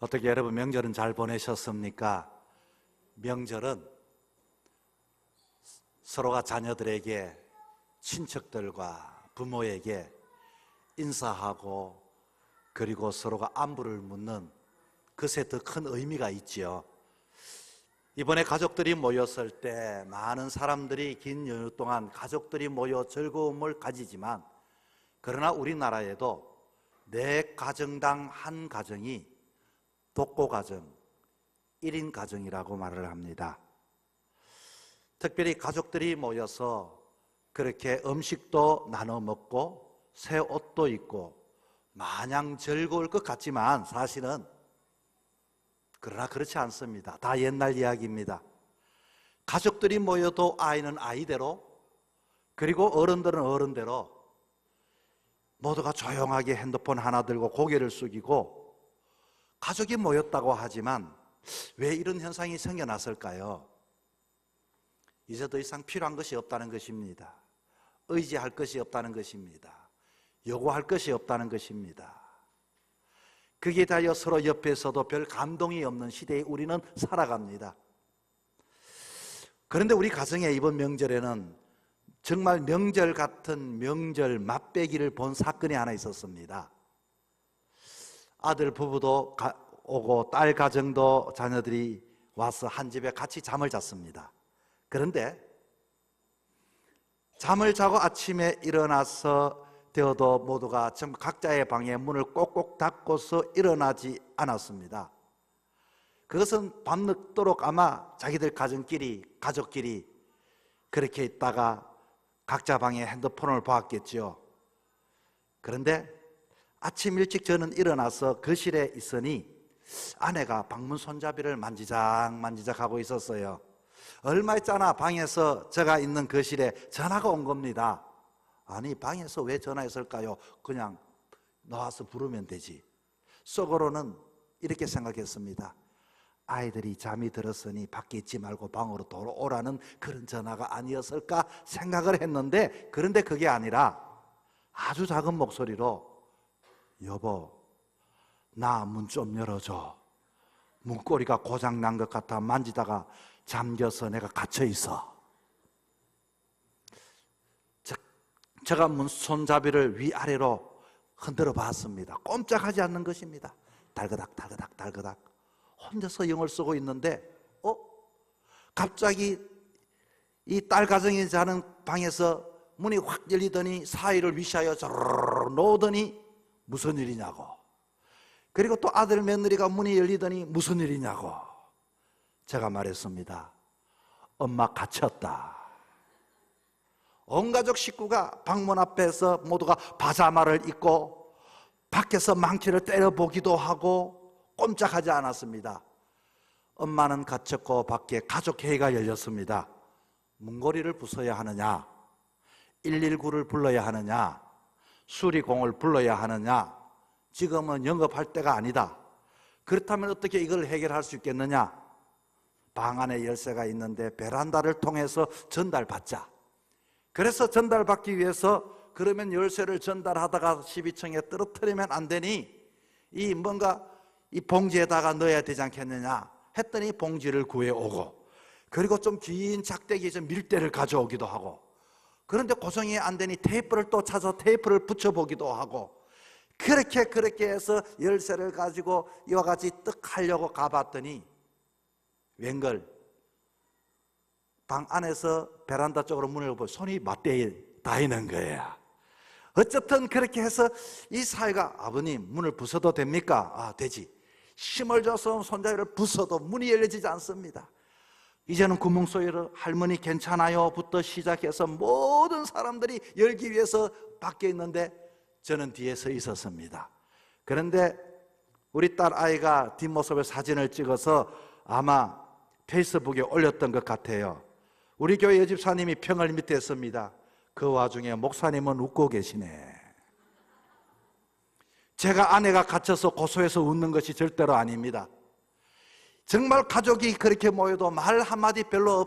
어떻게 여러분 명절은 잘 보내셨습니까? 명절은 서로가 자녀들에게, 친척들과 부모에게 인사하고 그리고 서로가 안부를 묻는 그새 더 큰 의미가 있지요. 이번에 가족들이 모였을 때 많은 사람들이 긴 연휴 동안 가족들이 모여 즐거움을 가지지만, 그러나 우리나라에도 내 가정당 한 가정이 독고가정, 1인 가정이라고 말을 합니다. 특별히 가족들이 모여서 그렇게 음식도 나눠 먹고 새 옷도 입고 마냥 즐거울 것 같지만 사실은 그러나 그렇지 않습니다. 다 옛날 이야기입니다. 가족들이 모여도 아이는 아이대로, 그리고 어른들은 어른대로 모두가 조용하게 핸드폰 하나 들고 고개를 숙이고, 가족이 모였다고 하지만 왜 이런 현상이 생겨났을까요? 이제 더 이상 필요한 것이 없다는 것입니다. 의지할 것이 없다는 것입니다. 요구할 것이 없다는 것입니다. 그게 다여 서로 옆에서도 별 감동이 없는 시대에 우리는 살아갑니다. 그런데 우리 가정에 이번 명절에는 정말 명절 같은 명절 맛배기를 본 사건이 하나 있었습니다. 아들 부부도 오고 딸 가정도 자녀들이 와서 한 집에 같이 잠을 잤습니다. 그런데 잠을 자고 아침에 일어나서 되어도 모두가 전부 각자의 방에 문을 꼭꼭 닫고서 일어나지 않았습니다. 그것은 밤늦도록 아마 자기들 가족끼리 그렇게 있다가 각자 방에 핸드폰을 보았겠죠. 그런데 아침 일찍 저는 일어나서 거실에 있으니 아내가 방문 손잡이를 만지작 하고 있었어요. 얼마 있잖아 방에서 제가 있는 거실에 전화가 온 겁니다. 아니 방에서 왜 전화했을까요? 그냥 나와서 부르면 되지. 속으로는 이렇게 생각했습니다. 아이들이 잠이 들었으니 밖에 있지 말고 방으로 돌아오라는 그런 전화가 아니었을까 생각을 했는데, 그런데 그게 아니라 아주 작은 목소리로, 여보 나 문 좀 열어줘. 문고리가 고장난 것 같아 만지다가 잠겨서 내가 갇혀있어. 제가 문 손잡이를 위아래로 흔들어 봤습니다. 꼼짝하지 않는 것입니다. 달그닥 혼자서 영을 쓰고 있는데 갑자기 이 딸 가정이 자는 방에서 문이 확 열리더니 사이를 위시하여 저르르 놓으더니 무슨 일이냐고. 그리고 또 아들 며느리가 문이 열리더니 무슨 일이냐고. 제가 말했습니다. 엄마 갇혔다. 온 가족 식구가 방문 앞에서 모두가 파자마를 입고 밖에서 망치를 때려보기도 하고 꼼짝하지 않았습니다. 엄마는 갇혔고 밖에 가족회의가 열렸습니다. 문고리를 부숴야 하느냐, 119를 불러야 하느냐, 수리공을 불러야 하느냐, 지금은 영업할 때가 아니다. 그렇다면 어떻게 이걸 해결할 수 있겠느냐? 방 안에 열쇠가 있는데 베란다를 통해서 전달받자. 그래서 전달받기 위해서 그러면 열쇠를 전달하다가 12층에 떨어뜨리면 안 되니 이 봉지에다가 넣어야 되지 않겠느냐 했더니 봉지를 구해오고, 그리고 좀 긴 작대기에서 밀대를 가져오기도 하고, 그런데 고정이 안 되니 테이프를 또 찾아서 테이프를 붙여보기도 하고, 그렇게 해서 열쇠를 가지고 이와 같이 떡 하려고 가봤더니 웬걸 방 안에서 베란다 쪽으로 문을 열고 손이 맞대에 닿이는 거야. 어쨌든 그렇게 해서 이 사이가, 아버님 문을 부숴도 됩니까? 아 되지. 힘을 줘서 손잡이를 부숴도 문이 열려지지 않습니다. 이제는 구멍 소리를 할머니 괜찮아요 부터 시작해서 모든 사람들이 열기 위해서 밖에 있는데 저는 뒤에 서 있었습니다. 그런데 우리 딸 아이가 뒷모습에 사진을 찍어서 아마 페이스북에 올렸던 것 같아요. 우리 교회 여집사님이 평을 밑에 했습니다. 그 와중에 목사님은 웃고 계시네. 제가 아내가 갇혀서 고소해서 웃는 것이 절대로 아닙니다. 정말 가족이 그렇게 모여도 말 한마디 별로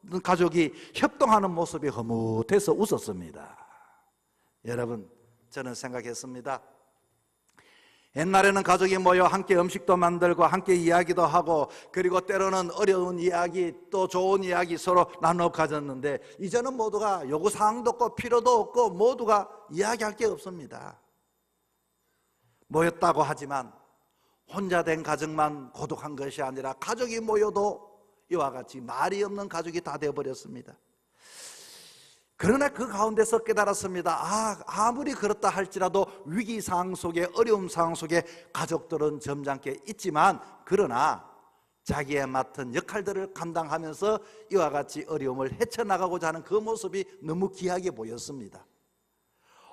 없는 가족이 협동하는 모습이 흐뭇해서 웃었습니다. 여러분, 저는 생각했습니다. 옛날에는 가족이 모여 함께 음식도 만들고 함께 이야기도 하고, 그리고 때로는 어려운 이야기 또 좋은 이야기 서로 나눠 가졌는데, 이제는 모두가 요구사항도 없고 필요도 없고 모두가 이야기할 게 없습니다. 모였다고 하지만 혼자 된 가정만 고독한 것이 아니라 가족이 모여도 이와 같이 말이 없는 가족이 다 되어버렸습니다. 그러나 그 가운데서 깨달았습니다. 아무리 그렇다 할지라도 위기 상황 속에, 어려움 상황 속에 가족들은 점잖게 있지만, 그러나 자기의 맡은 역할들을 감당하면서 이와 같이 어려움을 헤쳐나가고자 하는 그 모습이 너무 귀하게 보였습니다.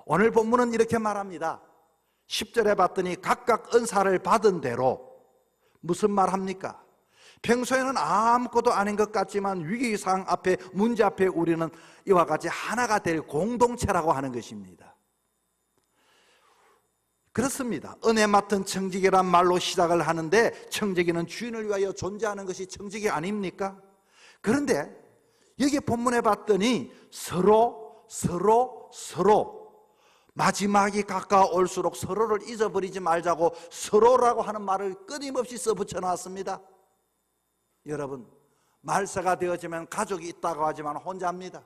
오늘 본문은 이렇게 말합니다. 10절에 봤더니 각각 은사를 받은 대로. 무슨 말 합니까? 평소에는 아무것도 아닌 것 같지만 위기상 앞에, 문제 앞에 우리는 이와 같이 하나가 될 공동체라고 하는 것입니다. 그렇습니다. 은혜 맡은 청지기란 말로 시작을 하는데, 청지기는 주인을 위하여 존재하는 것이 청지기 아닙니까? 그런데 여기 본문에 봤더니 서로 마지막이 가까워올수록 서로를 잊어버리지 말자고 서로라고 하는 말을 끊임없이 써붙여 놨습니다. 여러분, 말세가 되어지면 가족이 있다고 하지만 혼자입니다.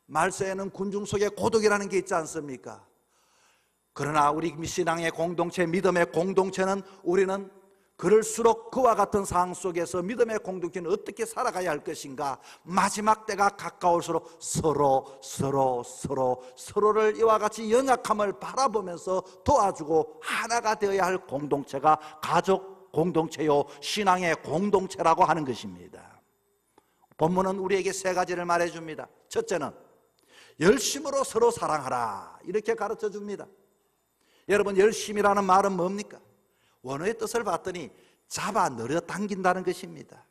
말세에는 군중 속에 고독이라는 게 있지 않습니까? 그러나 우리 신앙의 공동체, 믿음의 공동체는, 우리는 그럴수록 그와 같은 상황 속에서 믿음의 공동체는 어떻게 살아가야 할 것인가, 마지막 때가 가까울수록 서로를 이와 같이 연약함을 바라보면서 도와주고 하나가 되어야 할 공동체가 가족 공동체요, 신앙의 공동체라고 하는 것입니다. 본문은 우리에게 세 가지를 말해줍니다. 첫째는 열심으로 서로 사랑하라, 이렇게 가르쳐 줍니다. 여러분, 열심이라는 말은 뭡니까? 원어의 뜻을 봤더니 잡아 늘어 당긴다는 것입니다.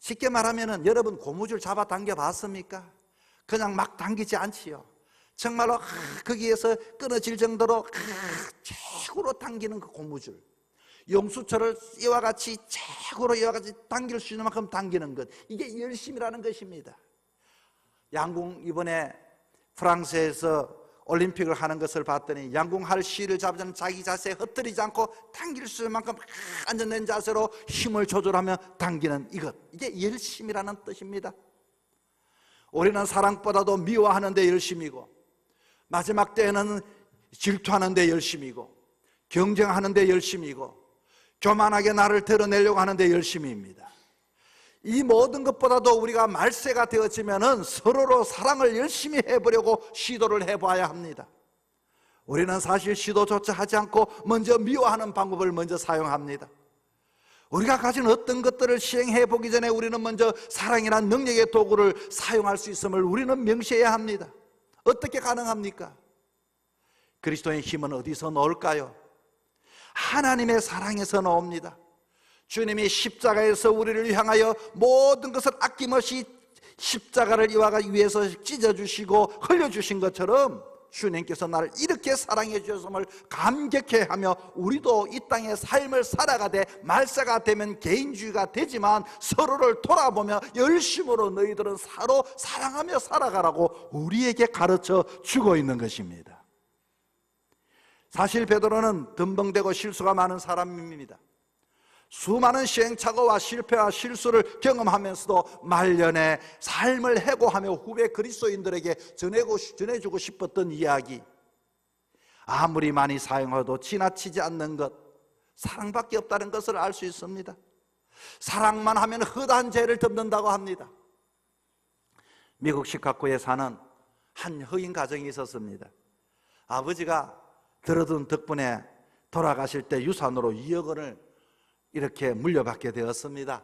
쉽게 말하면, 여러분 고무줄 잡아 당겨 봤습니까? 그냥 막 당기지 않지요. 정말로 거기에서 끊어질 정도로 최고로 당기는 그 고무줄, 용수철을 이와 같이 최고로 이와 같이 당길 수 있는 만큼 당기는 것, 이게 열심이라는 것입니다. 양궁, 이번에 프랑스에서 올림픽을 하는 것을 봤더니 양궁할 실을 잡으면 자기 자세에 흩어지지 않고 당길 수 있는 만큼 안전된 자세로 힘을 조절하며 당기는 이것, 이게 열심이라는 뜻입니다. 우리는 사랑보다도 미워하는 데 열심이고, 마지막 때에는 질투하는 데 열심이고, 경쟁하는 데 열심이고, 교만하게 나를 드러내려고 하는 데 열심입니다. 이 모든 것보다도 우리가 말세가 되어지면은 서로로 사랑을 열심히 해보려고 시도를 해봐야 합니다. 우리는 사실 시도조차 하지 않고 먼저 미워하는 방법을 먼저 사용합니다. 우리가 가진 어떤 것들을 시행해 보기 전에 우리는 먼저 사랑이란 능력의 도구를 사용할 수 있음을 우리는 명시해야 합니다. 어떻게 가능합니까? 그리스도의 힘은 어디서 나올까요? 하나님의 사랑에서 나옵니다. 주님이 십자가에서 우리를 향하여 모든 것을 아낌없이 십자가를 이와 위해서 찢어주시고 흘려주신 것처럼, 주님께서 나를 이렇게 사랑해 주셨음을 감격해하며 우리도 이 땅의 삶을 살아가되, 말세가 되면 개인주의가 되지만 서로를 돌아보며 열심으로 너희들은 서로 사랑하며 살아가라고 우리에게 가르쳐 주고 있는 것입니다. 사실 베드로는 덤벙대고 실수가 많은 사람입니다. 수많은 시행착오와 실패와 실수를 경험하면서도 말년에 삶을 해고하며 후배 그리스도인들에게 전해주고 싶었던 이야기, 아무리 많이 사용해도 지나치지 않는 것, 사랑밖에 없다는 것을 알 수 있습니다. 사랑만 하면 허다한 죄를 덮는다고 합니다. 미국 시카고에 사는 한 흑인 가정이 있었습니다. 아버지가 들어둔 덕분에 돌아가실 때 유산으로 2억 원을 이렇게 물려받게 되었습니다.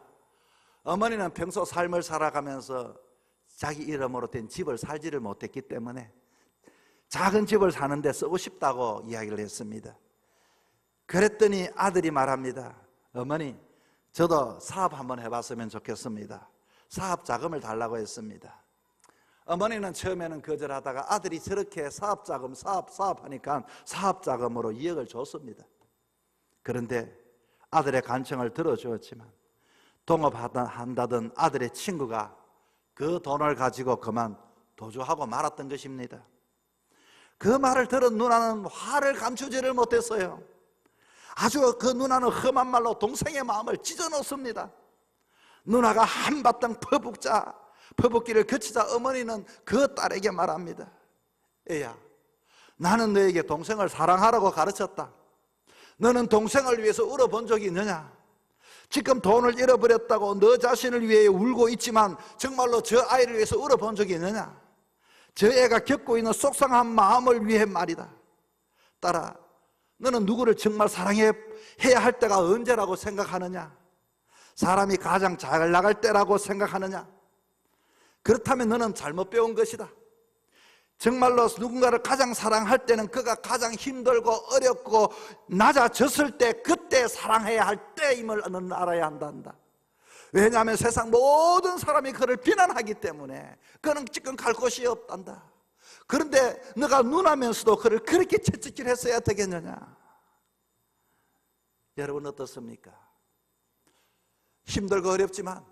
어머니는 평소 삶을 살아가면서 자기 이름으로 된 집을 살지를 못했기 때문에 작은 집을 사는데 쓰고 싶다고 이야기를 했습니다. 그랬더니 아들이 말합니다. 어머니, 저도 사업 한번 해봤으면 좋겠습니다. 사업 자금을 달라고 했습니다. 어머니는 처음에는 거절하다가 아들이 저렇게 사업 자금, 사업하니까 사업 자금으로 2억을 줬습니다. 그런데 아들의 간청을 들어주었지만 동업한다던 아들의 친구가 그 돈을 가지고 그만 도주하고 말았던 것입니다. 그 말을 들은 누나는 화를 감추지를 못했어요. 아주 그 누나는 험한 말로 동생의 마음을 찢어놓습니다. 누나가 한바탕 퍼붓기를 거치자 어머니는 그 딸에게 말합니다. 애야, 나는 너에게 동생을 사랑하라고 가르쳤다. 너는 동생을 위해서 울어본 적이 있느냐? 지금 돈을 잃어버렸다고 너 자신을 위해 울고 있지만 정말로 저 아이를 위해서 울어본 적이 있느냐? 저 애가 겪고 있는 속상한 마음을 위해 말이다. 딸아, 너는 누구를 정말 사랑해야 할 때가 언제라고 생각하느냐? 사람이 가장 잘 나갈 때라고 생각하느냐? 그렇다면 너는 잘못 배운 것이다. 정말로 누군가를 가장 사랑할 때는 그가 가장 힘들고 어렵고 낮아졌을 때, 그때 사랑해야 할 때임을 너는 알아야 한단다. 왜냐하면 세상 모든 사람이 그를 비난하기 때문에 그는 지금 갈 곳이 없단다. 그런데 너가 누나면서도 그를 그렇게 채찍질 했어야 되겠느냐? 여러분 어떻습니까? 힘들고 어렵지만,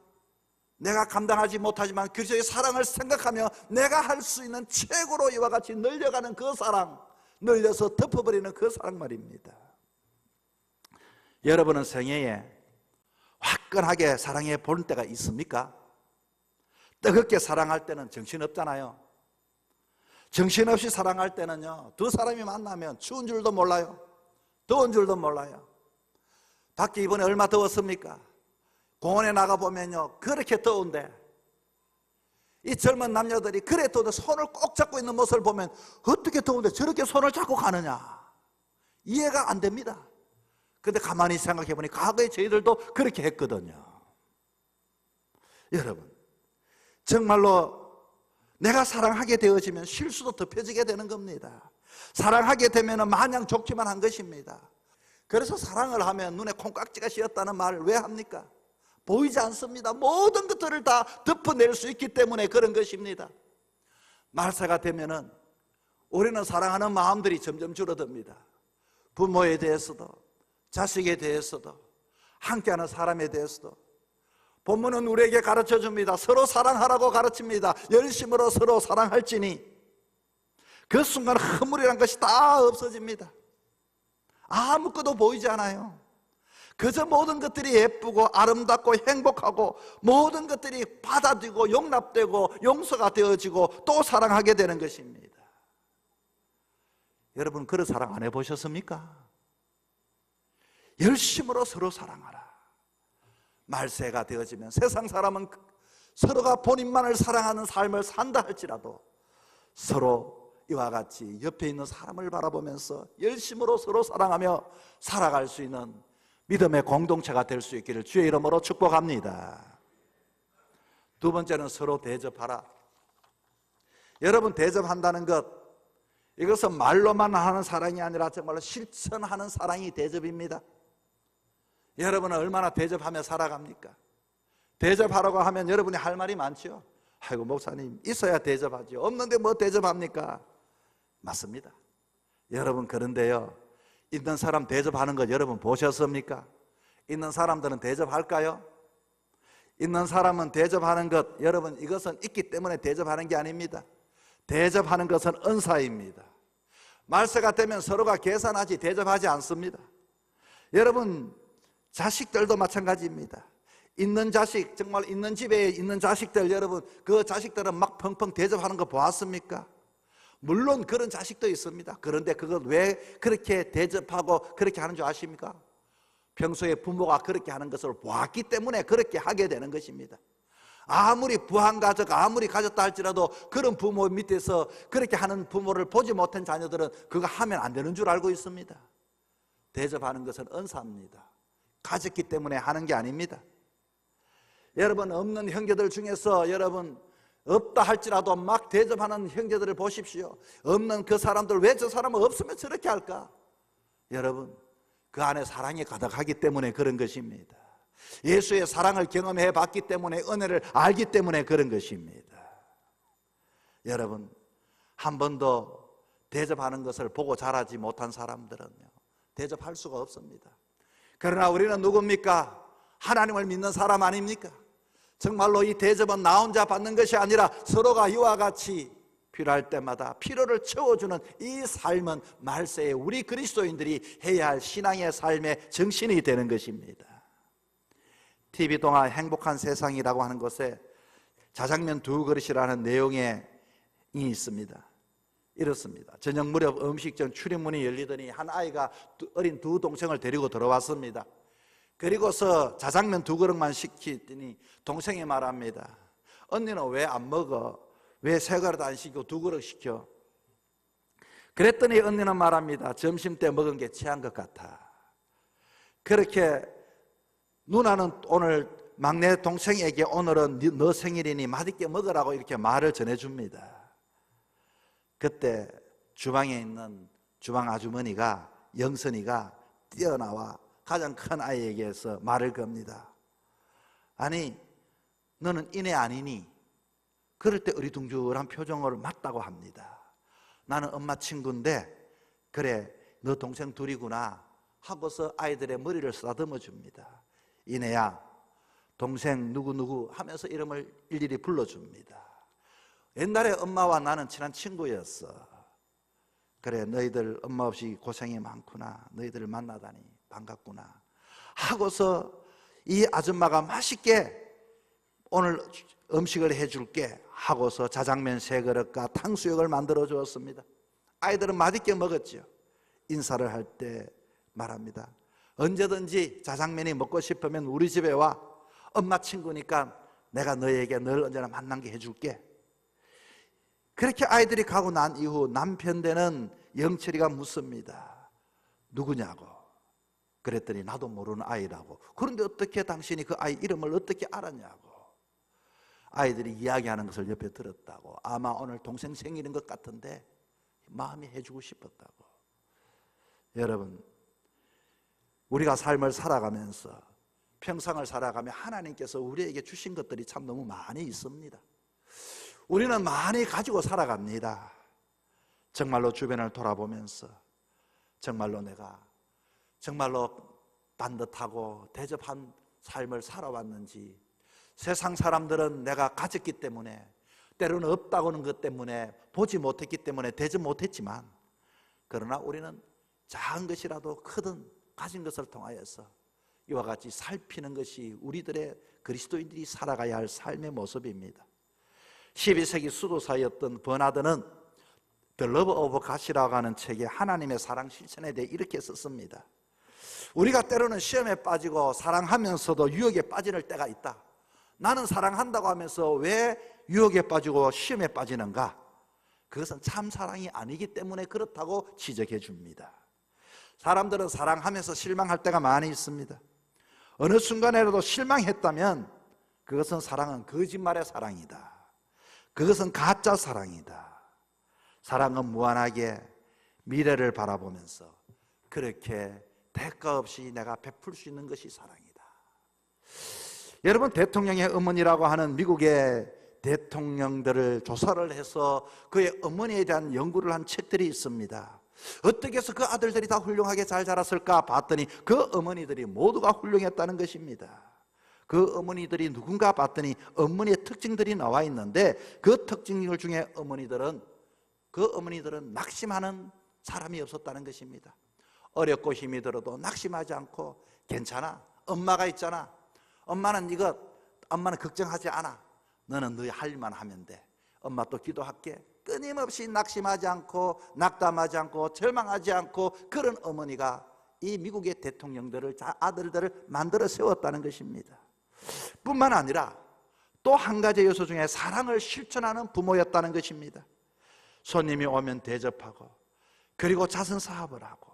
내가 감당하지 못하지만 그리스도의 사랑을 생각하며 내가 할 수 있는 최고로 이와 같이 늘려가는 그 사랑, 늘려서 덮어버리는 그 사랑 말입니다. 여러분은 생애에 화끈하게 사랑해 볼 때가 있습니까? 뜨겁게 사랑할 때는 정신없잖아요. 정신없이 사랑할 때는요, 두 사람이 만나면 추운 줄도 몰라요, 더운 줄도 몰라요. 밖에 이번에 얼마 더웠습니까? 공원에 나가보면요, 그렇게 더운데 이 젊은 남녀들이 그래 더운데 손을 꼭 잡고 있는 모습을 보면 어떻게 더운데 저렇게 손을 잡고 가느냐, 이해가 안 됩니다. 근데 가만히 생각해 보니 과거에 저희들도 그렇게 했거든요. 여러분, 정말로 내가 사랑하게 되어지면 실수도 덮여지게 되는 겁니다. 사랑하게 되면 마냥 좋기만 한 것입니다. 그래서 사랑을 하면 눈에 콩깍지가 씌었다는 말을 왜 합니까? 보이지 않습니다. 모든 것들을 다 덮어낼 수 있기 때문에 그런 것입니다. 말세가 되면은 우리는 사랑하는 마음들이 점점 줄어듭니다. 부모에 대해서도, 자식에 대해서도, 함께하는 사람에 대해서도. 본문은 우리에게 가르쳐 줍니다. 서로 사랑하라고 가르칩니다. 열심으로 서로 사랑할지니. 그 순간 허물이란 것이 다 없어집니다. 아무것도 보이지 않아요. 그저 모든 것들이 예쁘고 아름답고 행복하고 모든 것들이 받아들이고 용납되고 용서가 되어지고 또 사랑하게 되는 것입니다. 여러분, 그런 사랑 안 해보셨습니까? 열심으로 서로 사랑하라. 말세가 되어지면 세상 사람은 서로가 본인만을 사랑하는 삶을 산다 할지라도 서로 이와 같이 옆에 있는 사람을 바라보면서 열심으로 서로 사랑하며 살아갈 수 있는 믿음의 공동체가 될 수 있기를 주의 이름으로 축복합니다. 두 번째는 서로 대접하라. 여러분, 대접한다는 것, 이것은 말로만 하는 사랑이 아니라 정말로 실천하는 사랑이 대접입니다. 여러분은 얼마나 대접하며 살아갑니까? 대접하라고 하면 여러분이 할 말이 많죠. 아이고 목사님, 있어야 대접하죠. 없는데 뭐 대접합니까? 맞습니다. 여러분, 그런데요, 있는 사람 대접하는 것 여러분 보셨습니까? 있는 사람들은 대접할까요? 있는 사람은 대접하는 것, 여러분, 이것은 있기 때문에 대접하는 게 아닙니다. 대접하는 것은 은사입니다. 말세가 되면 서로가 계산하지 대접하지 않습니다. 여러분, 자식들도 마찬가지입니다. 있는 자식, 정말 있는 집에 있는 자식들, 여러분, 그 자식들은 막 펑펑 대접하는 거 보았습니까? 물론 그런 자식도 있습니다. 그런데 그걸 왜 그렇게 대접하고 그렇게 하는 줄 아십니까? 평소에 부모가 그렇게 하는 것을 보았기 때문에 그렇게 하게 되는 것입니다. 아무리 부한가족, 아무리 가졌다 할지라도 그런 부모 밑에서 그렇게 하는 부모를 보지 못한 자녀들은 그거 하면 안 되는 줄 알고 있습니다. 대접하는 것은 은사입니다. 가졌기 때문에 하는 게 아닙니다. 여러분, 없는 형제들 중에서 여러분 없다 할지라도 막 대접하는 형제들을 보십시오. 없는 그 사람들, 왜 저 사람은 없으면 저렇게 할까? 여러분, 그 안에 사랑이 가득하기 때문에 그런 것입니다. 예수의 사랑을 경험해 봤기 때문에, 은혜를 알기 때문에 그런 것입니다. 여러분, 한 번도 대접하는 것을 보고 자라지 못한 사람들은요, 대접할 수가 없습니다. 그러나 우리는 누굽니까? 하나님을 믿는 사람 아닙니까? 정말로 이 대접은 나 혼자 받는 것이 아니라 서로가 이와 같이 필요할 때마다 필요를 채워주는 이 삶은 말세에 우리 그리스도인들이 해야 할 신앙의 삶의 정신이 되는 것입니다. TV 동화 행복한 세상이라고 하는 것에 자장면 2그릇이라는 내용이 있습니다. 이렇습니다. 저녁 무렵 음식점 출입문이 열리더니 한 아이가 어린 2 동생을 데리고 들어왔습니다. 그리고서 자장면 2그릇만 시키더니 동생이 말합니다. 언니는 왜 안 먹어? 왜 3그릇 안 시키고 2그릇 시켜? 그랬더니 언니는 말합니다. 점심 때 먹은 게 취한 것 같아. 그렇게 누나는 오늘 막내 동생에게 오늘은 너 생일이니 맛있게 먹으라고 이렇게 말을 전해줍니다. 그때 주방에 있는 주방 아주머니가 영선이가 뛰어나와 가장 큰 아이에게서 말을 겁니다. 아니 너는 이내 아니니? 그럴 때 어리둥절한 표정을 맞다고 합니다. 나는 엄마 친구인데 그래 너 동생 둘이구나 하고서 아이들의 머리를 쓰다듬어 줍니다. 이내야 동생 누구누구 하면서 이름을 일일이 불러줍니다. 옛날에 엄마와 나는 친한 친구였어. 그래 너희들 엄마 없이 고생이 많구나. 너희들을 만나다니 반갑구나 하고서 이 아줌마가 맛있게 오늘 음식을 해줄게 하고서 자장면 3그릇과 탕수육을 만들어 주었습니다. 아이들은 맛있게 먹었죠. 인사를 할 때 말합니다. 언제든지 자장면이 먹고 싶으면 우리 집에 와. 엄마 친구니까 내가 너에게 늘 언제나 만나게 해줄게. 그렇게 아이들이 가고 난 이후 남편 되는 영철이가 묻습니다. 누구냐고. 그랬더니 나도 모르는 아이라고. 그런데 어떻게 당신이 그 아이 이름을 어떻게 알았냐고. 아이들이 이야기하는 것을 옆에 들었다고. 아마 오늘 동생 생일인 것 같은데 마음이 해주고 싶었다고. 여러분, 우리가 삶을 살아가면서 평생을 살아가며 하나님께서 우리에게 주신 것들이 참 너무 많이 있습니다. 우리는 많이 가지고 살아갑니다. 정말로 주변을 돌아보면서 정말로 내가 정말로 반듯하고 대접한 삶을 살아왔는지, 세상 사람들은 내가 가졌기 때문에, 때로는 없다고 하는 것 때문에, 보지 못했기 때문에 대접 못했지만, 그러나 우리는 작은 것이라도 크든 가진 것을 통하여서 이와 같이 살피는 것이 우리들의 그리스도인들이 살아가야 할 삶의 모습입니다. 12세기 수도사였던 버나드는 The Love of God이라고 하는 책에 하나님의 사랑 실천에 대해 이렇게 썼습니다. 우리가 때로는 시험에 빠지고 사랑하면서도 유혹에 빠지는 때가 있다. 나는 사랑한다고 하면서 왜 유혹에 빠지고 시험에 빠지는가? 그것은 참 사랑이 아니기 때문에 그렇다고 지적해 줍니다. 사람들은 사랑하면서 실망할 때가 많이 있습니다. 어느 순간에라도 실망했다면 그것은 사랑은 거짓말의 사랑이다. 그것은 가짜 사랑이다. 사랑은 무한하게 미래를 바라보면서 그렇게 대가 없이 내가 베풀 수 있는 것이 사랑이다. 여러분, 대통령의 어머니라고 하는 미국의 대통령들을 조사를 해서 그의 어머니에 대한 연구를 한 책들이 있습니다. 어떻게 해서 그 아들들이 다 훌륭하게 잘 자랐을까 봤더니 그 어머니들이 모두가 훌륭했다는 것입니다. 그 어머니들이 누군가 봤더니 어머니의 특징들이 나와 있는데 그 특징 중에 그 어머니들은 낙심하는 사람이 없었다는 것입니다. 어렵고 힘이 들어도 낙심하지 않고 괜찮아, 엄마가 있잖아, 엄마는 걱정하지 않아, 너는 너희 할 일만 하면 돼, 엄마 또 기도할게. 끊임없이 낙심하지 않고 낙담하지 않고 절망하지 않고 그런 어머니가 이 미국의 대통령들을, 아들들을 만들어 세웠다는 것입니다. 뿐만 아니라 또 한 가지 요소 중에 사랑을 실천하는 부모였다는 것입니다. 손님이 오면 대접하고 그리고 자선 사업을 하고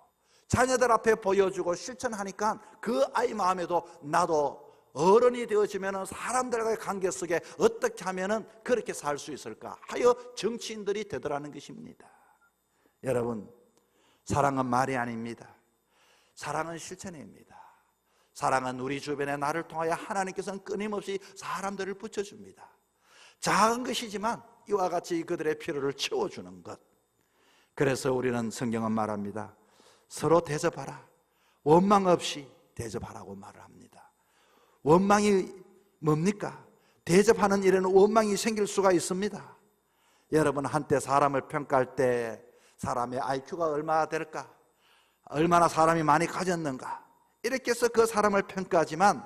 자녀들 앞에 보여주고 실천하니까 그 아이 마음에도 나도 어른이 되어지면 사람들과의 관계 속에 어떻게 하면 그렇게 살 수 있을까 하여 정치인들이 되더라는 것입니다. 여러분, 사랑은 말이 아닙니다. 사랑은 실천입니다. 사랑은 우리 주변에 나를 통하여 하나님께서는 끊임없이 사람들을 붙여줍니다. 작은 것이지만 이와 같이 그들의 필요를 채워주는 것. 그래서 우리는 성경은 말합니다. 서로 대접하라. 원망 없이 대접하라고 말을 합니다. 원망이 뭡니까? 대접하는 일에는 원망이 생길 수가 있습니다. 여러분, 한때 사람을 평가할 때 사람의 IQ가 얼마나 될까? 얼마나 사람이 많이 가졌는가? 이렇게 해서 그 사람을 평가하지만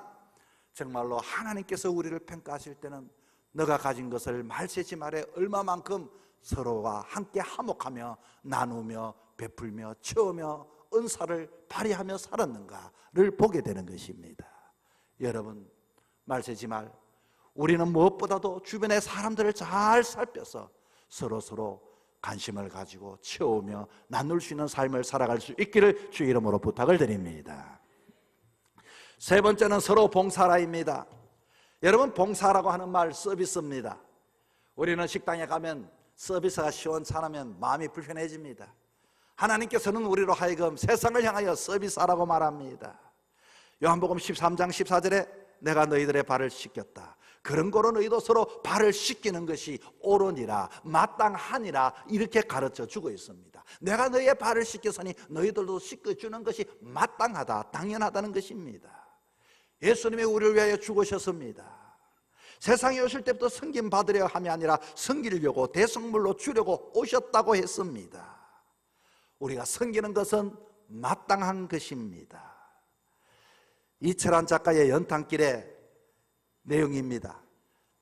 정말로 하나님께서 우리를 평가하실 때는 너가 가진 것을 말세지 말에 얼마만큼 서로와 함께 화목하며 나누며 베풀며 채우며 은사를 발휘하며 살았는가를 보게 되는 것입니다. 여러분, 말세지 말, 우리는 무엇보다도 주변의 사람들을 잘 살펴서 서로 관심을 가지고 채우며 나눌 수 있는 삶을 살아갈 수 있기를 주의 이름으로 부탁을 드립니다. 세 번째는 서로 봉사라입니다. 여러분, 봉사라고 하는 말 서비스입니다. 우리는 식당에 가면 서비스가 시원찮으면 마음이 불편해집니다. 하나님께서는 우리로 하여금 세상을 향하여 서비스하라고 말합니다. 요한복음 13장 14절에 내가 너희들의 발을 씻겼다. 그런 거로 너희도 서로 발을 씻기는 것이 옳으니라 마땅하니라 이렇게 가르쳐 주고 있습니다. 내가 너희의 발을 씻겼으니 너희들도 씻겨주는 것이 마땅하다, 당연하다는 것입니다. 예수님이 우리를 위하여 죽으셨습니다. 세상에 오실 때부터 섬김 받으려 함이 아니라 섬기려고 대성물로 주려고 오셨다고 했습니다. 우리가 섬기는 것은 마땅한 것입니다. 이철환 작가의 연탄길의 내용입니다.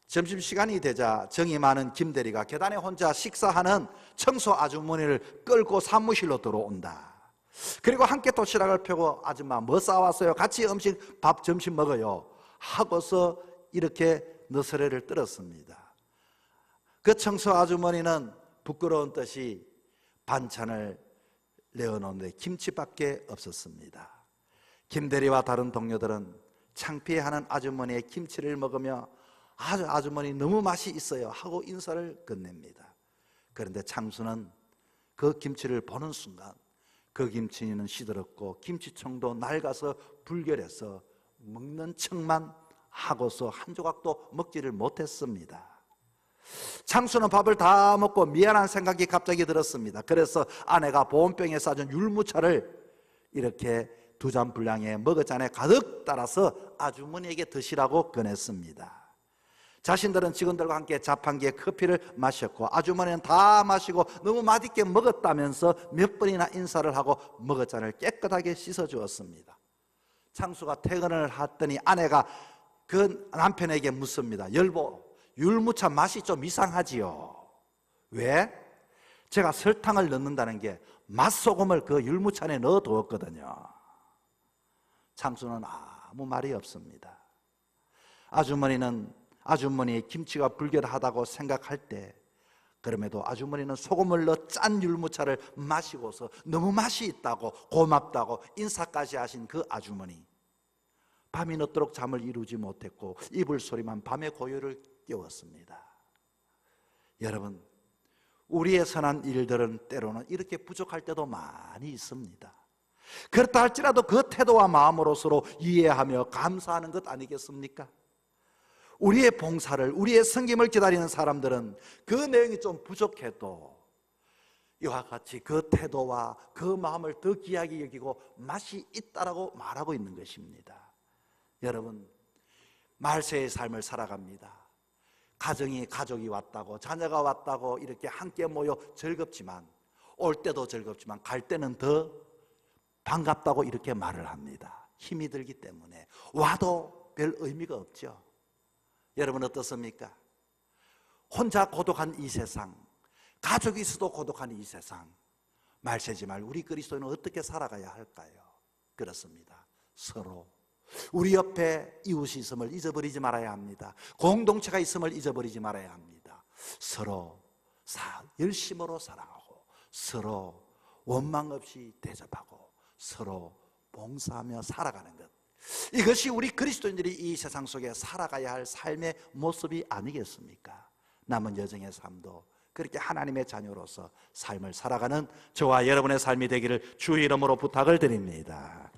점심시간이 되자 정이 많은 김대리가 계단에 혼자 식사하는 청소 아주머니를 끌고 사무실로 들어온다. 그리고 함께 도시락을 펴고 아줌마 뭐 싸왔어요? 같이 밥 점심 먹어요 하고서 이렇게 너스레를 떨었습니다. 그 청소 아주머니는 부끄러운 듯이 반찬을 내어놓는데 김치밖에 없었습니다. 김대리와 다른 동료들은 창피해하는 아주머니의 김치를 먹으며 아주머니 너무 맛이 있어요 하고 인사를 건넵니다. 그런데 창수는 그 김치를 보는 순간 그 김치는 시들었고 김치청도 낡아서 불결해서 먹는 척만 하고서 한 조각도 먹지를 못했습니다. 창수는 밥을 다 먹고 미안한 생각이 갑자기 들었습니다. 그래서 아내가 보온병에 싸준 율무차를 이렇게 2잔 분량의 머그잔에 가득 따라서 아주머니에게 드시라고 권했습니다. 자신들은 직원들과 함께 자판기에 커피를 마셨고 아주머니는 다 마시고 너무 맛있게 먹었다면서 몇 번이나 인사를 하고 머그잔을 깨끗하게 씻어주었습니다. 창수가 퇴근을 했더니 아내가 그 남편에게 묻습니다. 여보, 율무차 맛이 좀 이상하지요? 왜? 제가 설탕을 넣는다는 게 맛소금을 그 율무차 안에 넣어두었거든요. 창수는 아무 말이 없습니다. 아주머니의 김치가 불결하다고 생각할 때 그럼에도 아주머니는 소금을 넣어 짠 율무차를 마시고서 너무 맛이 있다고 고맙다고 인사까지 하신 그 아주머니, 밤이 늦도록 잠을 이루지 못했고 이불 소리만 밤의 고요를 깨웠습니다. 여러분, 우리의 선한 일들은 때로는 이렇게 부족할 때도 많이 있습니다. 그렇다 할지라도 그 태도와 마음으로 서로 이해하며 감사하는 것 아니겠습니까? 우리의 봉사를, 우리의 섬김을 기다리는 사람들은 그 내용이 좀 부족해도 이와 같이 그 태도와 그 마음을 더 귀하게 여기고 맛이 있다라고 말하고 있는 것입니다. 여러분, 말세의 삶을 살아갑니다. 가족이 왔다고, 자녀가 왔다고 이렇게 함께 모여 즐겁지만, 올 때도 즐겁지만 갈 때는 더 반갑다고 이렇게 말을 합니다. 힘이 들기 때문에 와도 별 의미가 없죠. 여러분 어떻습니까? 혼자 고독한 이 세상, 가족이 있어도 고독한 이 세상, 말세지 말 우리 그리스도인은 어떻게 살아가야 할까요? 그렇습니다. 서로 우리 옆에 이웃이 있음을 잊어버리지 말아야 합니다. 공동체가 있음을 잊어버리지 말아야 합니다. 서로 열심으로 사랑하고 서로 원망 없이 대접하고 서로 봉사하며 살아가는 것, 이것이 우리 그리스도인들이 이 세상 속에 살아가야 할 삶의 모습이 아니겠습니까? 남은 여정의 삶도 그렇게 하나님의 자녀로서 삶을 살아가는 저와 여러분의 삶이 되기를 주의 이름으로 부탁을 드립니다.